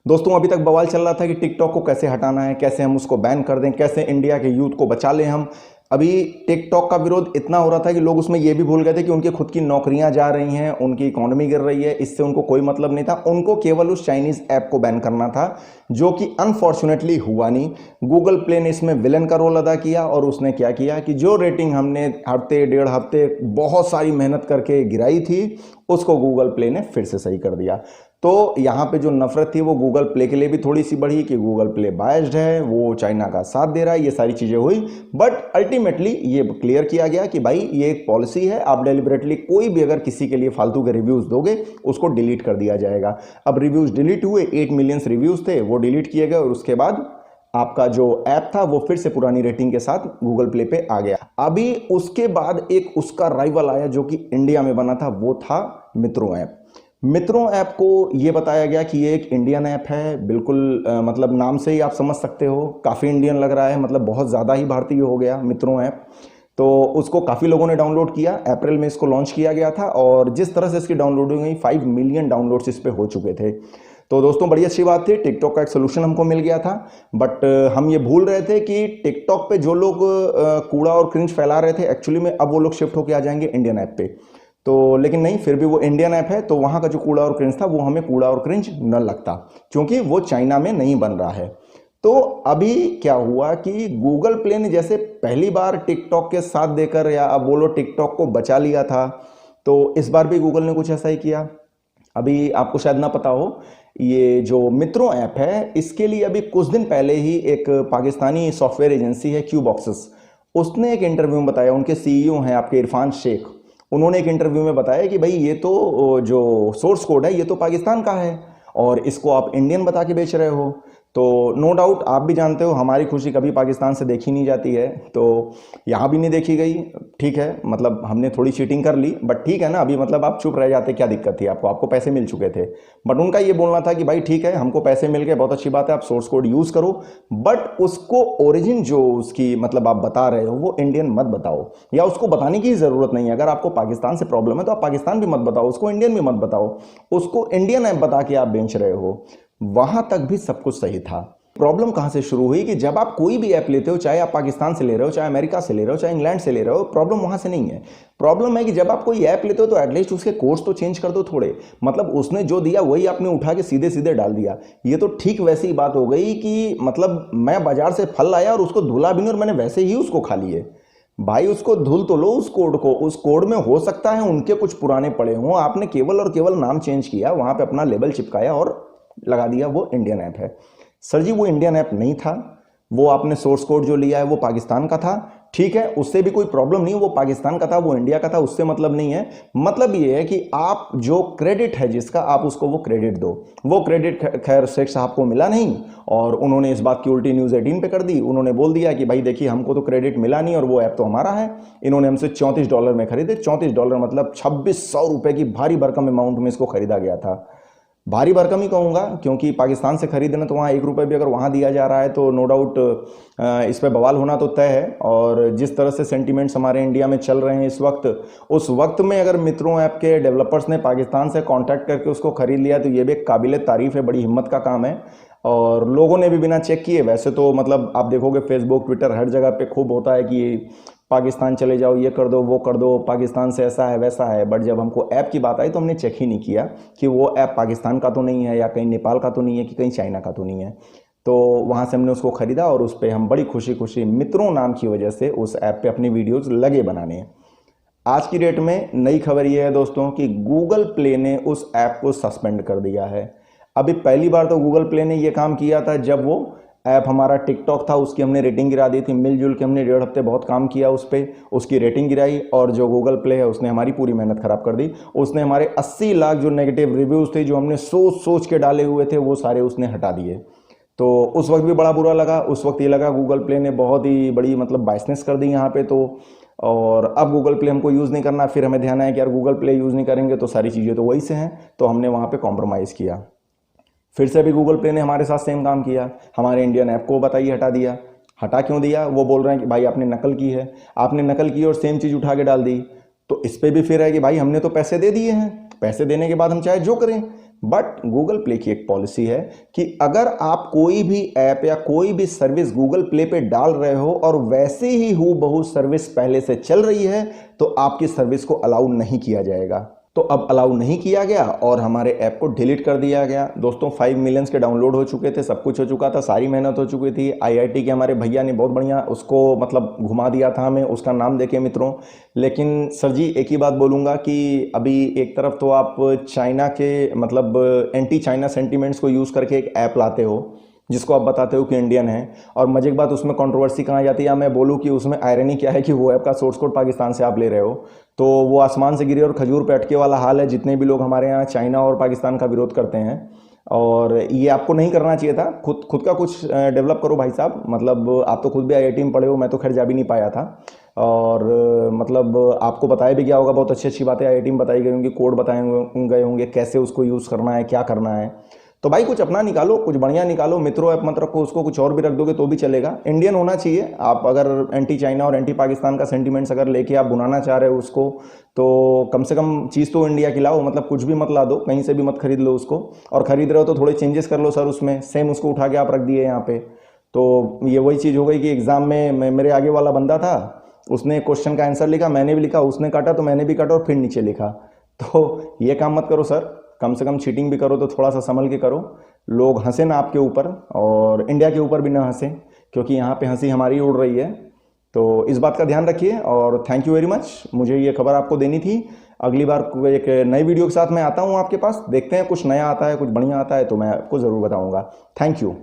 दोस्तों अभी तक बवाल चल रहा था कि टिकटॉक को कैसे हटाना है, कैसे हम उसको बैन कर दें, कैसे इंडिया के यूथ को बचा लें हम। अभी टिकटॉक का विरोध इतना हो रहा था कि लोग उसमें ये भी भूल गए थे कि उनकी खुद की नौकरियां जा रही हैं, उनकी इकोनॉमी गिर रही है, इससे उनको कोई मतलब नहीं था। उनको केवल उस चाइनीज ऐप को बैन करना था, जो कि अनफॉर्चुनेटली हुआ नहीं। गूगल प्ले ने इसमें विलन का रोल अदा किया और उसने क्या किया कि जो रेटिंग हमने हफ्ते डेढ़ हफ्ते बहुत सारी मेहनत करके गिराई थी, उसको गूगल प्ले ने फिर से सही कर दिया। तो यहाँ पे जो नफरत थी वो गूगल प्ले के लिए भी थोड़ी सी बढ़ी कि गूगल प्ले बायस्ड है, वो चाइना का साथ दे रहा है, ये सारी चीज़ें हुई। बट अल्टीमेटली ये क्लियर किया गया कि भाई ये एक पॉलिसी है, आप डेलिबरेटली कोई भी अगर किसी के लिए फालतू के रिव्यूज़ दोगे उसको डिलीट कर दिया जाएगा। अब रिव्यूज़ डिलीट हुए, 8 मिलियन रिव्यूज़ थे वो डिलीट किए गए और उसके बाद आपका जो ऐप था वो फिर से पुरानी रेटिंग के साथ गूगल प्ले पे आ गया। अभी उसके बाद एक उसका राइवल आया जो कि इंडिया में बना था, वो था मित्रों ऐप। मित्रों ऐप को ये बताया गया कि ये एक इंडियन ऐप है, बिल्कुल मतलब नाम से ही आप समझ सकते हो, काफ़ी इंडियन लग रहा है, मतलब बहुत ज़्यादा ही भारतीय हो गया मित्रों ऐप। तो उसको काफ़ी लोगों ने डाउनलोड किया, अप्रैल में इसको लॉन्च किया गया था और जिस तरह से इसकी डाउनलोडिंग हुई 5 मिलियन डाउनलोड्स इस पे हो चुके थे। तो दोस्तों बड़ी अच्छी बात थी, टिकटॉक का एक सोल्यूशन हमको मिल गया था। बट हम ये भूल रहे थे कि टिकटॉक पे जो लोग कूड़ा और क्रिंज फैला रहे थे, एक्चुअली में अब वो लोग शिफ्ट होके आ जाएंगे इंडियन ऐप पे। तो लेकिन नहीं, फिर भी वो इंडियन ऐप है, तो वहाँ का जो कूड़ा और क्रिंज था वो हमें कूड़ा और क्रिंज न लगता, क्योंकि वो चाइना में नहीं बन रहा है। तो अभी क्या हुआ कि गूगल प्ले ने जैसे पहली बार टिकटॉक के साथ देकर या अब बोलो टिकटॉक को बचा लिया था, तो इस बार भी गूगल ने कुछ ऐसा ही किया। अभी आपको शायद ना पता हो, ये जो मित्रों ऐप है इसके लिए अभी कुछ दिन पहले ही एक पाकिस्तानी सॉफ्टवेयर एजेंसी है क्यू बॉक्सेस, उसने एक इंटरव्यू में बताया, उनके सीईओ हैं आपके इरफान शेख, उन्होंने एक इंटरव्यू में बताया कि भाई ये तो जो सोर्स कोड है ये तो पाकिस्तान का है और इसको आप इंडियन बता के बेच रहे हो। तो नो डाउट आप भी जानते हो हमारी खुशी कभी पाकिस्तान से देखी नहीं जाती है, तो यहाँ भी नहीं देखी गई। ठीक है, मतलब हमने थोड़ी चीटिंग कर ली, बट ठीक है ना, अभी मतलब आप चुप रह जाते, क्या दिक्कत थी आपको, आपको पैसे मिल चुके थे। बट उनका ये बोलना था कि भाई ठीक है हमको पैसे मिल गए, बहुत अच्छी बात है, आप सोर्स कोड यूज़ करो, बट उसको ओरिजिन जो उसकी मतलब आप बता रहे हो वो इंडियन मत बताओ, या उसको बताने की ज़रूरत नहीं है। अगर आपको पाकिस्तान से प्रॉब्लम है तो आप पाकिस्तान भी मत बताओ, उसको इंडियन भी मत बताओ, उसको इंडियन ऐप बता के आप बेच रहे हो। वहां तक भी सब कुछ सही था। प्रॉब्लम कहां से शुरू हुई कि जब आप कोई भी ऐप लेते हो, चाहे आप पाकिस्तान से ले रहे हो, चाहे अमेरिका से ले रहे हो, चाहे इंग्लैंड से ले रहे हो, प्रॉब्लम वहां से नहीं है। प्रॉब्लम है कि जब आप कोई ऐप लेते हो तो एटलीस्ट उसके कोड्स तो चेंज कर दो थोड़े, मतलब उसने जो दिया वही आपने उठा के सीधे सीधे डाल दिया। ये तो ठीक वैसी ही बात हो गई कि मतलब मैं बाजार से फल लाया और उसको धुला भी नहीं और मैंने वैसे ही उसको खा लिए। भाई उसको धुल तो लो उस कोड को, उस कोड में हो सकता है उनके कुछ पुराने पड़े हों, आपने केवल और केवल नाम चेंज किया, वहां पे अपना लेबल चिपकाया और लगा दिया वो इंडियन ऐप है। सर जी वो इंडियन ऐप नहीं था, वो आपने सोर्स कोड जो लिया है वो पाकिस्तान का था। ठीक है, उससे भी कोई प्रॉब्लम नहीं, वो पाकिस्तान का था, वो इंडिया का था, उससे मतलब नहीं है। मतलब ये है कि आप जो क्रेडिट है जिसका, आप उसको वो क्रेडिट दो। वो क्रेडिट खैर शेख साहब को मिला नहीं और उन्होंने इस बात की उल्टी न्यूज़ 18 पे कर दी। उन्होंने बोल दिया कि भाई देखिए हमको तो क्रेडिट मिला नहीं और वो ऐप तो हमारा है। इन्होंने हमसे $34 में खरीदे, $34 मतलब 2600 रुपए की भारी भरकम अमाउंट में इसको खरीदा गया था। भारी भरकम ही कहूँगा, क्योंकि पाकिस्तान से खरीदना तो वहाँ 1 रुपये भी अगर वहाँ दिया जा रहा है तो नो डाउट इस पर बवाल होना तो तय है। और जिस तरह से सेंटीमेंट्स हमारे इंडिया में चल रहे हैं इस वक्त, उस वक्त में अगर मित्रों ऐप के डेवलपर्स ने पाकिस्तान से कांटेक्ट करके उसको खरीद लिया तो ये भी एक काबिल तारीफ़ है, बड़ी हिम्मत का काम है। और लोगों ने भी बिना चेक किए, वैसे तो मतलब आप देखोगे फेसबुक ट्विटर हर जगह पे खूब होता है कि पाकिस्तान चले जाओ, ये कर दो वो कर दो, पाकिस्तान से ऐसा है वैसा है। बट जब हमको ऐप की बात आई तो हमने चेक ही नहीं किया कि वो ऐप पाकिस्तान का तो नहीं है, या कहीं नेपाल का तो नहीं है, कि कहीं चाइना का तो नहीं है। तो वहाँ से हमने उसको ख़रीदा और उस पर हम बड़ी खुशी खुशी मित्रों नाम की वजह से उस ऐप पे अपनी वीडियोज़ लगे बनाने। आज की डेट में नई खबर ये है दोस्तों कि गूगल प्ले ने उस ऐप को सस्पेंड कर दिया है। अभी पहली बार तो गूगल प्ले ने ये काम किया था जब वो ऐप हमारा टिकटॉक था, उसकी हमने रेटिंग गिरा दी थी। मिलजुल के हमने 1.5 हफ्ते बहुत काम किया उस पर, उसकी रेटिंग गिराई, और जो गूगल प्ले है उसने हमारी पूरी मेहनत ख़राब कर दी। उसने हमारे 80 लाख जो नेगेटिव रिव्यूज़ थे, जो हमने सोच सोच के डाले हुए थे, वो सारे उसने हटा दिए। तो उस वक्त भी बड़ा बुरा लगा। उस वक्त ये लगा गूगल प्ले ने बहुत ही बड़ी मतलब बाइसनेस कर दी यहाँ पे। तो और अब गूगल प्ले हमको यूज़ नहीं करना, फिर हमें ध्यान आया कि यार गूगल प्ले यूज़ नहीं करेंगे तो सारी चीज़ें तो वही से हैं, तो हमने वहाँ पे कॉम्प्रोमाइज़ किया। फिर से अभी गूगल प्ले ने हमारे साथ सेम काम किया, हमारे इंडियन ऐप को बताइए हटा दिया। हटा क्यों दिया? वो बोल रहे हैं कि भाई आपने नकल की है, आपने नकल की और सेम चीज़ उठा के डाल दी। तो इस पर भी फिर है कि भाई हमने तो पैसे दे दिए हैं, पैसे देने के बाद हम चाहे जो करें, बट गूगल प्ले की एक पॉलिसी है कि अगर आप कोई भी ऐप या कोई भी सर्विस गूगल प्ले पे डाल रहे हो और वैसे ही हूबहू सर्विस पहले से चल रही है तो आपकी सर्विस को अलाउ नहीं किया जाएगा। तो अब अलाउ नहीं किया गया और हमारे ऐप को डिलीट कर दिया गया। दोस्तों 5 मिलियंस के डाउनलोड हो चुके थे, सब कुछ हो चुका था, सारी मेहनत हो चुकी थी। आईआईटी के हमारे भैया ने बहुत बढ़िया उसको मतलब घुमा दिया था हमें, उसका नाम देके मित्रों। लेकिन सर जी एक ही बात बोलूँगा कि अभी एक तरफ तो आप चाइना के मतलब एंटी चाइना सेंटिमेंट्स को यूज़ करके एक ऐप लाते हो जिसको आप बताते हो कि इंडियन है, और मजे की बात उसमें कंट्रोवर्सी कहाँ जाती है, या मैं बोलूँ कि उसमें आयरनी क्या है कि वो ऐप का सोर्स कोड पाकिस्तान से आप ले रहे हो, तो वो आसमान से गिरी और खजूर पे अटके वाला हाल है जितने भी लोग हमारे यहाँ चाइना और पाकिस्तान का विरोध करते हैं। और ये आपको नहीं करना चाहिए था। खुद का कुछ डेवलप करो भाई साहब। मतलब आप तो खुद भी आईआईटी में पढ़े हो, मैं तो खैर जा भी नहीं पाया था। और मतलब आपको बताया भी गया होगा, बहुत अच्छी अच्छी बातें आईआईटी में बताई गई होंगी, कोड बताए गए होंगे कैसे उसको यूज़ करना है, क्या करना है। तो भाई कुछ अपना निकालो, कुछ बढ़िया निकालो। मित्रों ऐप मत रखो उसको, कुछ और भी रख दोगे तो भी चलेगा। इंडियन होना चाहिए। आप अगर एंटी चाइना और एंटी पाकिस्तान का सेंटीमेंट्स अगर लेके आप बुलाना चाह रहे हो उसको, तो कम से कम चीज़ तो इंडिया की लाओ। मतलब कुछ भी मत ला दो, कहीं से भी मत खरीद लो उसको, और खरीद रहे हो तो थोड़े चेंजेस कर लो सर उसमें। सेम उसको उठा के आप रख दिए यहाँ पे, तो ये वही चीज़ हो गई कि एग्ज़ाम में मेरे आगे वाला बंदा था, उसने क्वेश्चन का आंसर लिखा, मैंने भी लिखा, उसने काटा तो मैंने भी काटा और फिर नीचे लिखा। तो ये काम मत करो सर। कम से कम चीटिंग भी करो तो थोड़ा सा संभल के करो, लोग हंसे ना आपके ऊपर, और इंडिया के ऊपर भी ना हंसे, क्योंकि यहाँ पे हंसी हमारी उड़ रही है। तो इस बात का ध्यान रखिए, और थैंक यू वेरी मच। मुझे ये खबर आपको देनी थी। अगली बार एक नई वीडियो के साथ मैं आता हूँ आपके पास। देखते हैं कुछ नया आता है, कुछ बढ़िया आता है तो मैं आपको ज़रूर बताऊँगा। Thank you.